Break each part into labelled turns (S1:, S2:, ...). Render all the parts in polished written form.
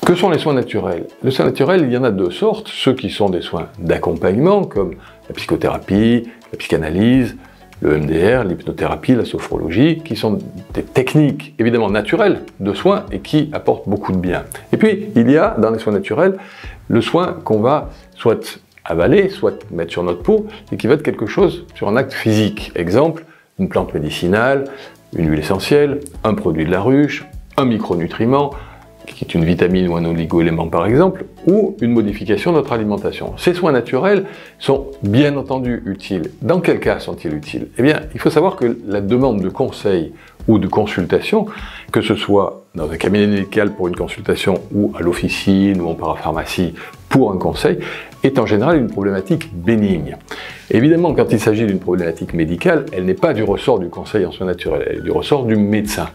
S1: Que sont les soins naturels? Les soins naturels, il y en a deux sortes, ceux qui sont des soins d'accompagnement, comme la psychothérapie, la psychanalyse, le MDR, l'hypnothérapie, la sophrologie, qui sont des techniques évidemment naturelles de soins et qui apportent beaucoup de bien. Et puis, il y a dans les soins naturels le soin qu'on va soit avaler, soit mettre sur notre peau, et qui va être quelque chose sur un acte physique. Exemple, une plante médicinale, une huile essentielle, un produit de la ruche, un micronutriment, qui est une vitamine ou un oligo-élément par exemple, ou une modification de notre alimentation. Ces soins naturels sont bien entendu utiles. Dans quel cas sont-ils utiles? Eh bien, il faut savoir que la demande de conseil ou de consultation, que ce soit dans un cabinet médical pour une consultation ou à l'officine ou en parapharmacie pour un conseil, est en général une problématique bénigne. Évidemment, quand il s'agit d'une problématique médicale, elle n'est pas du ressort du conseil en soins naturels, elle est du ressort du médecin.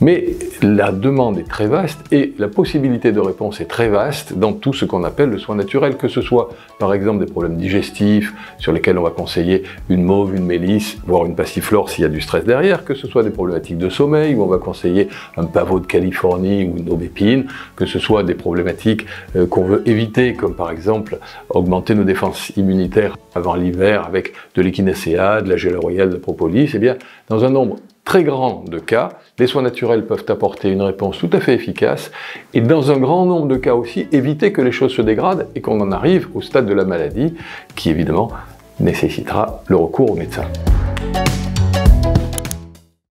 S1: Mais la demande est très vaste et la possibilité de réponse est très vaste dans tout ce qu'on appelle le soin naturel, que ce soit par exemple des problèmes digestifs sur lesquels on va conseiller une mauve, une mélisse, voire une passiflore s'il y a du stress derrière, que ce soit des problématiques de sommeil où on va conseiller un pavot de Californie ou une aubépine, que ce soit des problématiques qu'on veut éviter, comme par exemple augmenter nos défenses immunitaires avant l'hiver avec de l'échinacea, de la gélule royale de propolis. Eh bien, dans un nombre très grand de cas, les soins naturels peuvent apporter une réponse tout à fait efficace et dans un grand nombre de cas aussi, éviter que les choses se dégradent et qu'on en arrive au stade de la maladie qui évidemment nécessitera le recours au médecin.